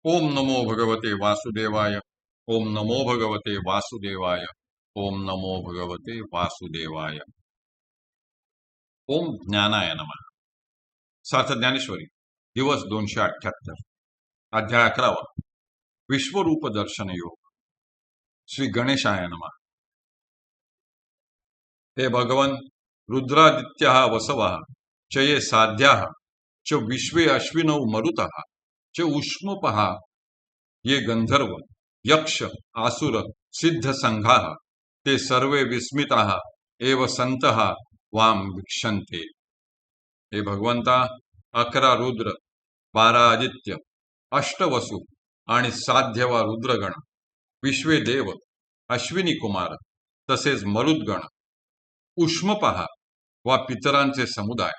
ओम नमो भगवते वासुदेवाय। ओम नमो भगवते वासुदेवाय। ओम नमो भगवते वासुदेवाय। ओम ज्ञानाय नमः। सार्थ ज्ञानेश्वरी दिवस 278 अध्याय 11 विश्वरूप दर्शन योग। श्री गणेशाय नमः। हे भगवन रुद्रादित्य वसव च ये साध्या च विश्वे अश्विनौ मरुतः च उष्मपः ये गंधर्व यक्ष आसुर सिद्ध संघा ते सर्वे विस्मिताः एव संतः वाम वीक्षन्ते। हे भगवंता 11 रुद्र 12 आदित्य अष्टवसु आणि साध्यवा रुद्रगण विश्वे देव अश्विनी कुमार तसेच मरुद्गण उष्मपहा वा पितरांचे समुदाय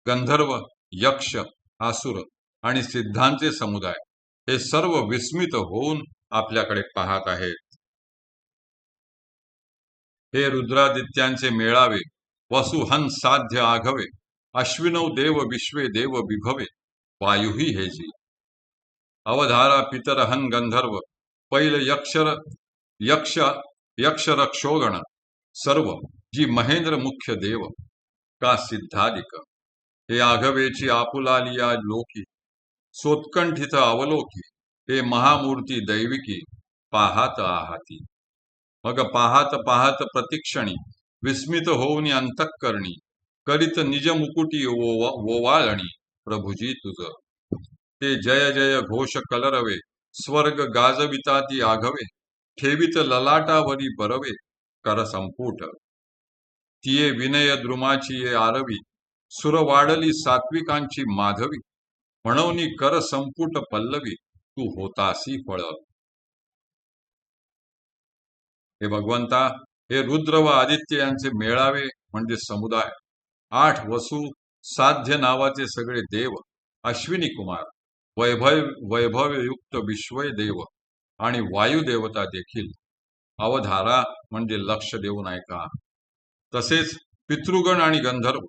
गंधर्व यक्ष आसुर आणि सिद्धांचे समुदाय हे सर्व विस्मित होऊन आपल्याकडे पाहत आहेत। हे रुद्रादित्यांचे मेळावे वसुहन साध्य आघवे अश्विनौ देव विश्वे देव विभवे वायुही हेजी अवधारा पितरहन गंधर्व पैल यक्ष यक्षरक्षोगण सर्व जी महेंद्र मुख्य देव का सिद्धादिक हे आघवेची आपुलालिया लोकी सोत्कंठित अवलोकी हे महामूर्ती दैविकी पाहात आहाती। मग पाहात पाहात प्रतिक्षणी विस्मित होऊन अंतःकरणी करीत निज मुकुटी ओवाळणी प्रभुजी तुझ ते जय जय घोष कलरवे स्वर्ग गाजविताती आघवे ठेवित ललाटावरी बरवे कर संपुट तिये विनय द्रुमाची ये आरवी सुर वाढली सात्विकांची माधवी म्हणून कर संपुट पल्लवी तू होतासी फळ। हे भगवंता हे रुद्र व आदित्य यांचे मेळावे म्हणजे समुदाय 8 वसु साध्य नावाचे सगळे देव अश्विनी कुमार वैभवयुक्त विश्वय देव आणि वायू देवता देखील अवधारा म्हणजे लक्ष देऊन ऐका तसेच पितृगण आणि गंधर्व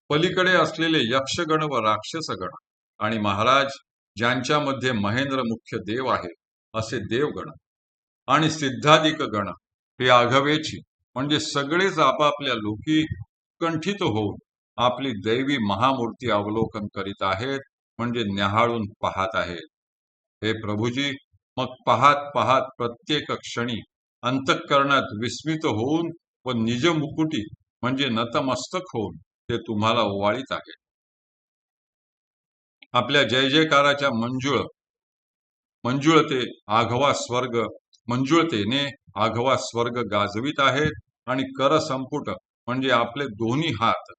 पलीकडे असलेले यक्षगण व राक्षसगण आणि महाराज ज्यांच्यामध्ये महेंद्र मुख्य देव आहे असे देवगण आणि सिद्धादिक गण हे आघवेची म्हणजे सगळेच आपापल्या लोकी कंठित होऊन आपली दैवी महामूर्ती अवलोकन करीत आहेत म्हणजे न्याहाळून पाहत आहेत। हे प्रभुजी मग पाहत पाहत प्रत्येक क्षणी अंतःकरणात विस्मित होऊन व निज मुकुटी म्हणजे नतमस्तक होऊन ते तुम्हाला ओवाळीत आहेत। आपल्या जय जयकाराच्या मंजुळतेने आघवा स्वर्ग गाजवीत आहेत आणि कर संपुट म्हणजे आपले दोन्ही हात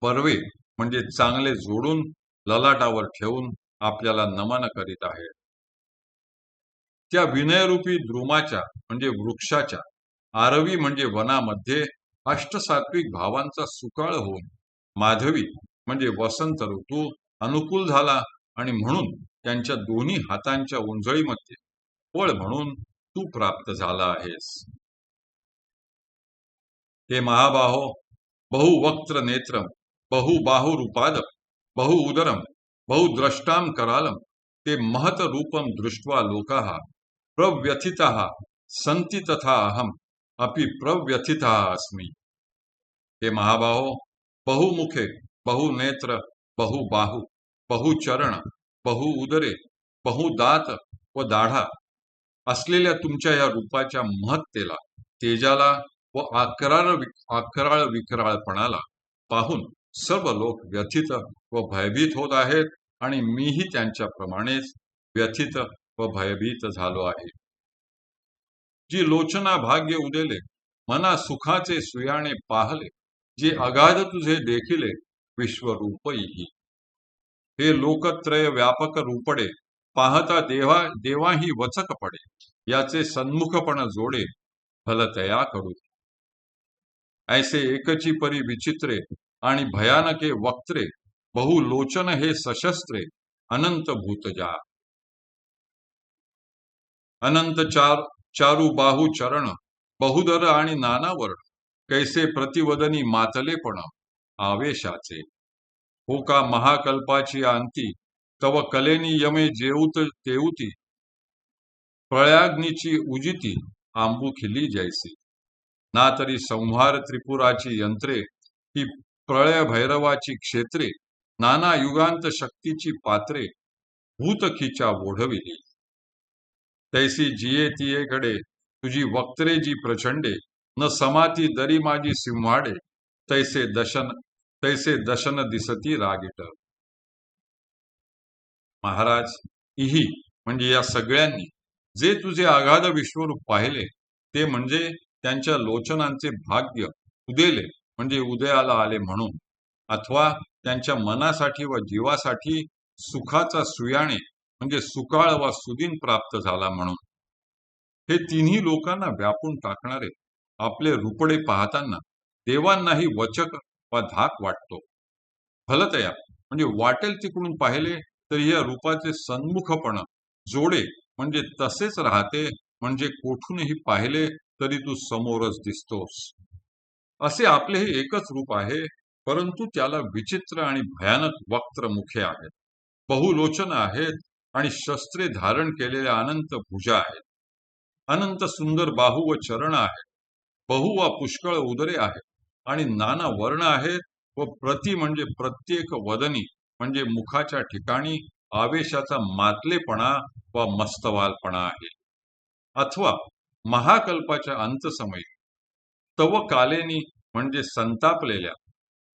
परवे म्हणजे चांगले जोडून ललाटावर ठेवून आपल्याला नमन करीत आहेत। त्या विनयरूपी द्रुमाच्या म्हणजे वृक्षाच्या आरवी म्हणजे वनामध्ये अष्टसात्विक भावांचा सुकाळ होऊन माधवी म्हणजे वसंत ऋतू अनुकूल झाला आणि म्हणून त्यांच्या दोन्ही हातांच्या उंजळीमध्ये फळ म्हणून तू प्राप्त झाला आहेस। हे महाबाहो बहुवक्त्र नेत्रम बहुबाहुरूपादम बहुउदरम बहुद्रष्टाम करालम ते महत रूपम दृष्ट्वा लोकाः प्रव्यथिताः सन्ति तथा अहम अपि प्रव्यथितः अस्मि। हे महाबाहो बहुमुखे बहुनेत्र बहुबाहु बहुचरण बहुउदरे बहुदात व दाढा असलेल्या तुमच्या या रूपाच्या महत्तेला तेजाला व अकराळ विकराळपणाला पाहून सर्व लोक व्यथित व भयभीत होत आहेत आणि मीही त्यांच्याप्रमाणेच व्यथित व भयभीत झालो आहे। जी लोचना भाग्य उदेले मना सुखाचे सुयाणे पाहले जे अगाध तुझे देखिले विश्वरूपही हे लोकत्रय व्यापक रूपडे पाहता देवाही वचक पडे याचे सन्मुखपण जोडे फलतया कडू ऐसे एकची परी विचित्रे आणि भयानके वक्त्रे बहुलोचन हे सशस्त्रे अनंत भूतजा अनंत चारू बाहू चरण बहुदर आणि नाना वर्ण कैसे प्रतिवदनी मातलेपण आवेशाचे हो का महाकल्पाची अंती तव कलेनी यमे जेऊत तेऊती प्रयाग्नीची उजिती आंबुखिली जैसी. ना तरी संहार त्रिपुराची यंत्रे ही प्रळय भैरवाची क्षेत्रे, नाना युगांत शक्तीची पात्रे भूतखीच्या ओढविली. तैसी जिये तियेकडे तुझी वक्त्रे जी प्रचंडे, न समाती दरी माझी सिंहाडे, तैसे दशन दिसती रागिट. महाराज, इही म्हणजे या सगळ्यांनी जे तुझे आगाध विश्वरूप पाहिले ते म्हणजे त्यांच्या लोचनांचे भाग्य उदेले म्हणजे उदयाला आले म्हणून, अथवा त्यांच्या मनासाठी व जीवासाठी सुखाचा सुयाणे म्हणजे सुकाळ वा सुदिन प्राप्त झाला म्हणून. हे तिन्ही लोकांना व्यापून टाकणारे आपले रूपडे पाहताना देवांनाही वचक वा धाक वाटतो. फलतया म्हणजे वाटेल तिकडून पाहिले तरी या रूपाचे सन्मुखपण जोडे म्हणजे तसेच राहते, म्हणजे कोठूनही पाहिले तरी तू समोरच दिसतोस. असे आपले हे एकच रूप आहे, परंतु त्याला विचित्र आणि भयानक वक्त्र मुखे आहेत, बहुलोचन आहेत आणि शस्त्रे धारण केलेल्या अनंत भुजा आहेत, अनंत सुंदर बाहू व चरण आहेत, बहु वा पुष्कळ उदरे आहेत आणि नाना वर्ण आहेत व प्रति म्हणजे प्रत्येक वदनी म्हणजे मुखाच्या ठिकाणी आवेशाचा मातलेपणा व मस्तवालपणा आहे. अथवा महाकल्पाच्या अंतसमयी तव कालेनी म्हणजे संतापलेल्या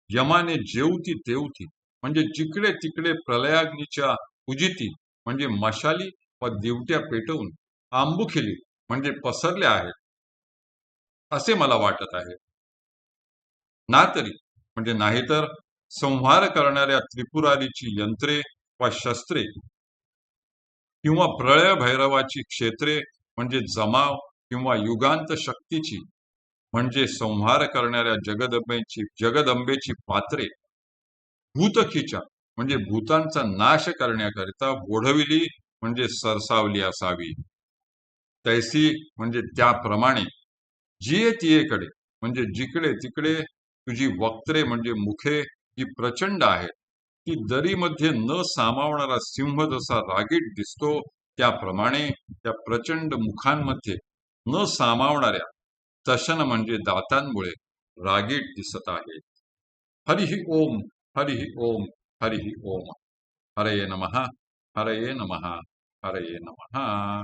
यमाने जेवती तेवती म्हणजे जिकडे तिकडे प्रलयाग्नीच्या उजिती म्हणजे मशाली व दिवट्या पेटवून आंबुखिली म्हणजे पसरल्या आहेत असे मला वाटत आहे. ना तरी म्हणजे नाहीतर संहार करणाऱ्या त्रिपुरारीची यंत्रे वा शस्त्रे किंवा प्रळय भैरवाची क्षेत्रे म्हणजे जमाव किंवा युगांत शक्तीची म्हणजे संहार करणाऱ्या जगदंबेची पात्रे भूतखीच्या म्हणजे भूतांचा नाश करण्याकरिता ओढविली म्हणजे सरसावली असावी. तैसी म्हणजे त्याप्रमाणे जिये तियेकडे म्हणजे जिकडे तिकडे तुझी वक्त्रे म्हणजे मुखे ही प्रचंड आहेत, ती दरीमध्ये न सामावणारा सिंह जसा रागीट दिसतो त्याप्रमाणे त्या प्रचंड मुखांमध्ये न सामावणाऱ्या दशन म्हणजे दातांमुळे रागीट दिसत आहेत. हरिहि ओम, हरिहि ओम, हरिहि ओम. हरये नमः, हरये नमः, हरये नमः.